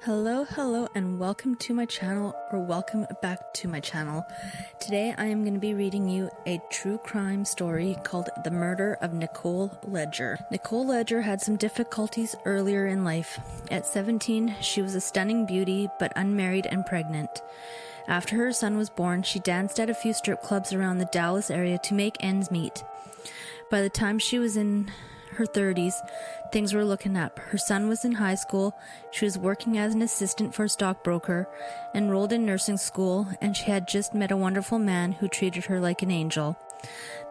Hello, and welcome to my channel, or welcome back to my channel. Today I am going to be reading you a true crime story called The Murder of Nicole Ledger. Nicole Ledger had some difficulties earlier in life. At 17, she was a stunning beauty, but unmarried and pregnant. After her son was born, she danced at a few strip clubs around the Dallas area to make ends meet. By the time she was in her 30s, things were looking up. Her son was in high school, she was working as an assistant for a stockbroker, enrolled in nursing school, and she had just met a wonderful man who treated her like an angel.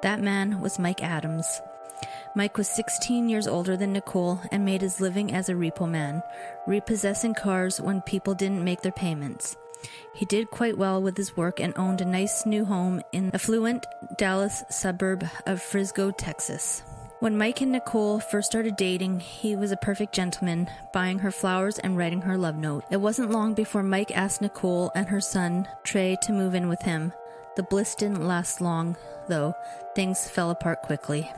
That man was Mike Adams. Mike was 16 years older than Nicole and made his living as a repo man, repossessing cars when people didn't make their payments. He did quite well with his work and owned a nice new home in the affluent Dallas suburb of Frisco, Texas. When Mike and Nicole first started dating, he was a perfect gentleman, buying her flowers and writing her love note. It wasn't long before Mike asked Nicole and her son, Trey, to move in with him. The bliss didn't last long, though. Things fell apart quickly.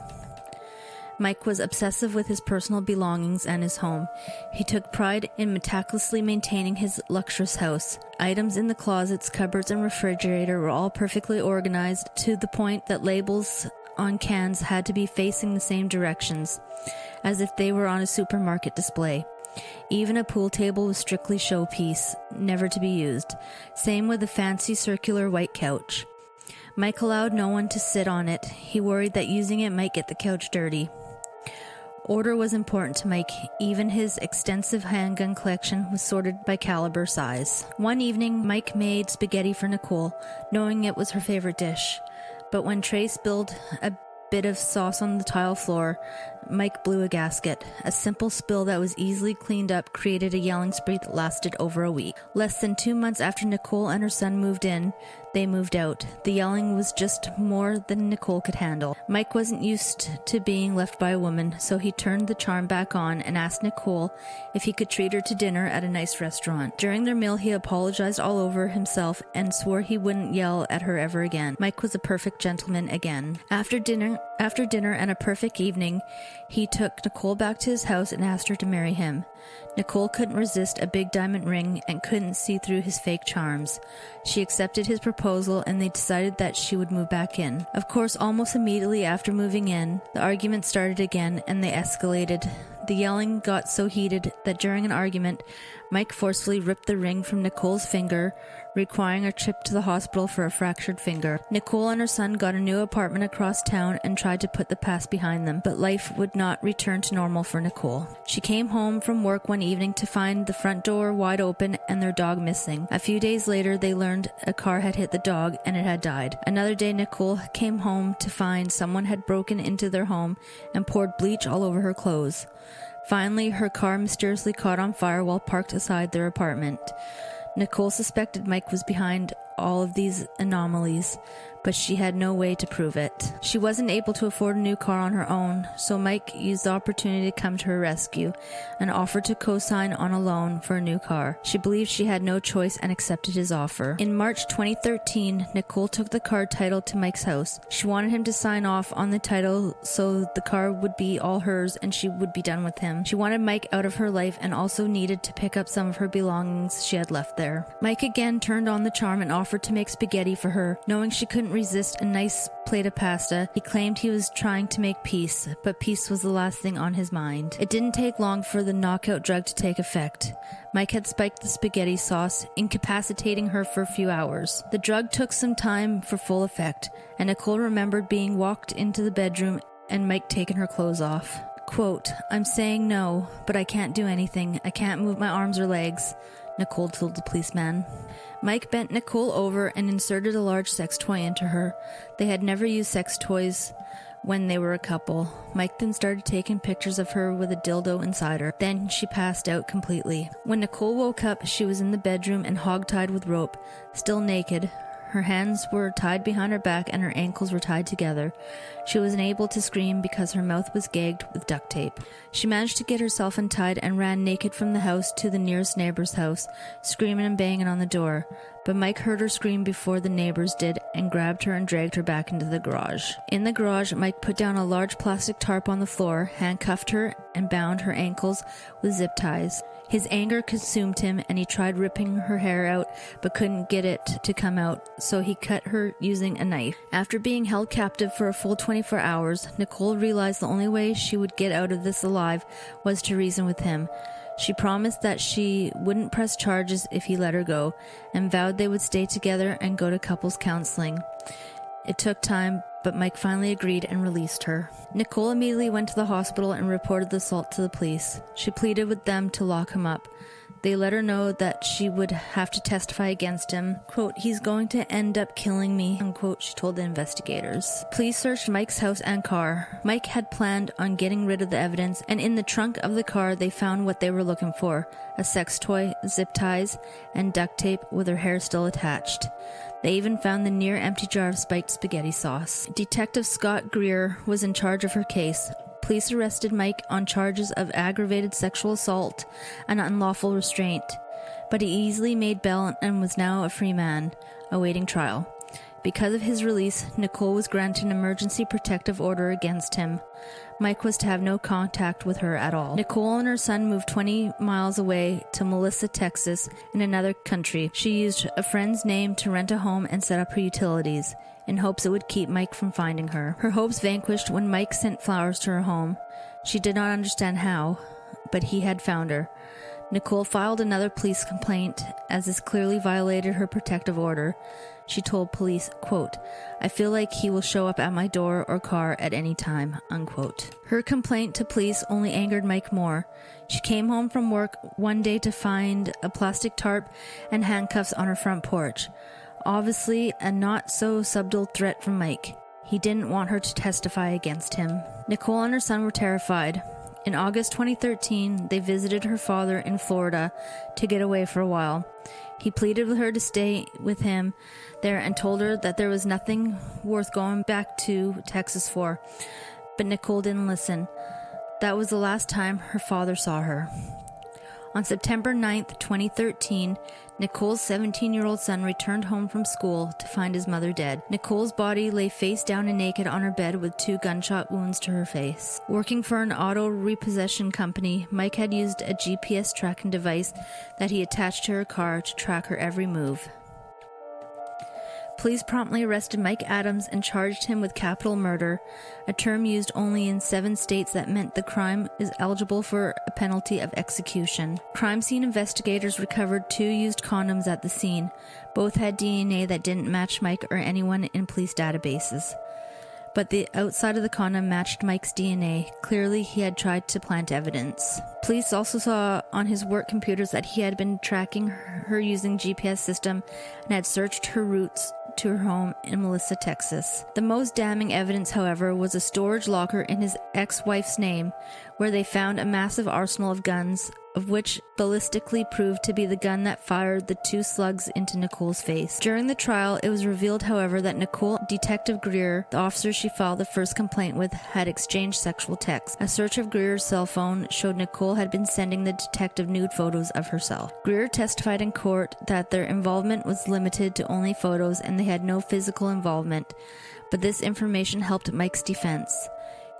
Mike was obsessive with his personal belongings and his home. He took pride in meticulously maintaining his luxurious house. Items in the closets, cupboards, and refrigerator were all perfectly organized, to the point that labels on cans had to be facing the same directions, as if they were on a supermarket display. Even a pool table was strictly showpiece, never to be used. Same with the fancy circular white couch. Mike allowed no one to sit on it. He worried that using it might get the couch dirty. Order was important to Mike. Even his extensive handgun collection was sorted by caliber size. One evening, Mike made spaghetti for Nicole, knowing it was her favorite dish. But when Trey spilled a bit of sauce on the tile floor, Mike blew a gasket. A simple spill that was easily cleaned up created a yelling spree that lasted over a week. Less than 2 months after Nicole and her son moved in, they moved out. The yelling was just more than Nicole could handle. Mike wasn't used to being left by a woman, so he turned the charm back on and asked Nicole if he could treat her to dinner at a nice restaurant. During their meal, he apologized all over himself and swore he wouldn't yell at her ever again. Mike was a perfect gentleman again. After dinner and a perfect evening, he took Nicole back to his house and asked her to marry him. Nicole couldn't resist a big diamond ring and couldn't see through his fake charms. She accepted his proposal and they decided that she would move back in. Of course, almost immediately after moving in, the argument started again and they escalated. The yelling got so heated that during an argument, Mike forcefully ripped the ring from Nicole's finger, requiring a trip to the hospital for a fractured finger. Nicole and her son got a new apartment across town and tried to put the past behind them, but life would not return to normal for Nicole. She came home from work one evening to find the front door wide open and their dog missing. A few days later, they learned a car had hit the dog and it had died. Another day, Nicole came home to find someone had broken into their home and poured bleach all over her clothes. Finally, her car mysteriously caught on fire while parked outside their apartment. Nicole suspected Mike was behind all of these anomalies, but she had no way to prove it. She wasn't able to afford a new car on her own, so Mike used the opportunity to come to her rescue and offered to co-sign on a loan for a new car. She believed she had no choice and accepted his offer. In March 2013, Nicole took the car title to Mike's house. She wanted him to sign off on the title so the car would be all hers and she would be done with him. She wanted Mike out of her life and also needed to pick up some of her belongings she had left there. Mike again turned on the charm and offered to make spaghetti for her. Knowing she couldn't resist a nice plate of pasta, he claimed he was trying to make peace, but peace was the last thing on his mind. It didn't take long for the knockout drug to take effect. Mike had spiked the spaghetti sauce, incapacitating her for a few hours. The drug took some time for full effect, and Nicole remembered being walked into the bedroom and Mike taking her clothes off. Quote, "I'm saying no, but I can't do anything. I can't move my arms or legs," Nicole told the policeman. Mike bent Nicole over and inserted a large sex toy into her. They had never used sex toys when they were a couple. Mike then started taking pictures of her with a dildo inside her. Then she passed out completely. When Nicole woke up, she was in the bedroom and hogtied with rope, still naked. Her hands were tied behind her back and her ankles were tied together. She was unable to scream because her mouth was gagged with duct tape. She managed to get herself untied and ran naked from the house to the nearest neighbor's house, screaming and banging on the door. But Mike heard her scream before the neighbors did and grabbed her and dragged her back into the garage. In the garage, Mike put down a large plastic tarp on the floor, handcuffed her, and bound her ankles with zip ties. His anger consumed him, and he tried ripping her hair out but couldn't get it to come out, so he cut her using a knife. After being held captive for a full 24 hours, Nicole realized the only way she would get out of this alive was to reason with him. She promised that she wouldn't press charges if he let her go, and vowed they would stay together and go to couples counseling. It took time, but Mike finally agreed and released her. Nicole immediately went to the hospital and reported the assault to the police. She pleaded with them to lock him up. They let her know that she would have to testify against him. Quote, "He's going to end up killing me," unquote, she told the investigators. Police searched Mike's house and car. Mike had planned on getting rid of the evidence, and in the trunk of the car they found what they were looking for: a sex toy, zip ties, and duct tape with her hair still attached. They even found the near-empty jar of spiked spaghetti sauce. Detective Scott Greer was in charge of her case. Police arrested Mike on charges of aggravated sexual assault and unlawful restraint, but he easily made bail and was now a free man, awaiting trial. Because of his release, Nicole was granted an emergency protective order against him. Mike was to have no contact with her at all. Nicole and her son moved 20 miles away to Melissa, Texas, in another country. She used a friend's name to rent a home and set up her utilities, in hopes it would keep Mike from finding her. Her hopes vanished when Mike sent flowers to her home. She did not understand how, but he had found her. Nicole filed another police complaint, as this clearly violated her protective order. She told police, quote, "I feel like he will show up at my door or car at any time," unquote. Her complaint to police only angered Mike more. She came home from work one day to find a plastic tarp and handcuffs on her front porch. Obviously, a not-so-subtle threat from Mike. He didn't want her to testify against him. Nicole and her son were terrified. In August 2013, they visited her father in Florida to get away for a while. He pleaded with her to stay with him there and told her that there was nothing worth going back to Texas for. But Nicole didn't listen. That was the last time her father saw her. On September 9th, 2013, Nicole's 17-year-old son returned home from school to find his mother dead. Nicole's body lay face down and naked on her bed with 2 gunshot wounds to her face. Working for an auto repossession company, Mike had used a GPS tracking device that he attached to her car to track her every move. Police promptly arrested Mike Adams and charged him with capital murder, a term used only in 7 states that meant the crime is eligible for a penalty of execution. Crime scene investigators recovered 2 used condoms at the scene. Both had DNA that didn't match Mike or anyone in police databases. But the outside of the condom matched Mike's DNA. Clearly, he had tried to plant evidence. Police also saw on his work computers that he had been tracking her using GPS system and had searched her routes to her home in Melissa, Texas. The most damning evidence, however, was a storage locker in his ex-wife's name, where they found a massive arsenal of guns, of which ballistically proved to be the gun that fired the 2 slugs into Nicole's face. During the trial, it was revealed, however, that Nicole, Detective Greer, the officer she filed the first complaint with, had exchanged sexual texts. A search of Greer's cell phone showed Nicole had been sending the detective nude photos of herself. Greer testified in court that their involvement was limited to only photos and they had no physical involvement, but this information helped Mike's defense.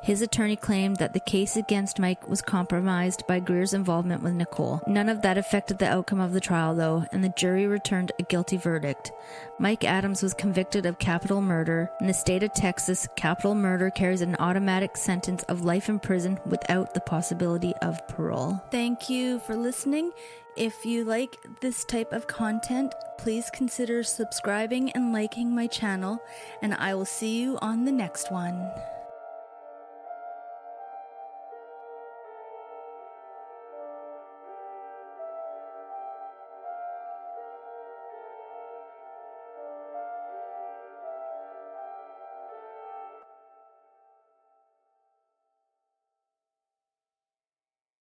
His attorney claimed that the case against Mike was compromised by Greer's involvement with Nicole. None of that affected the outcome of the trial, though, and the jury returned a guilty verdict. Mike Adams was convicted of capital murder. In the state of Texas, capital murder carries an automatic sentence of life in prison without the possibility of parole. Thank you for listening. If you like this type of content, please consider subscribing and liking my channel, and I will see you on the next one.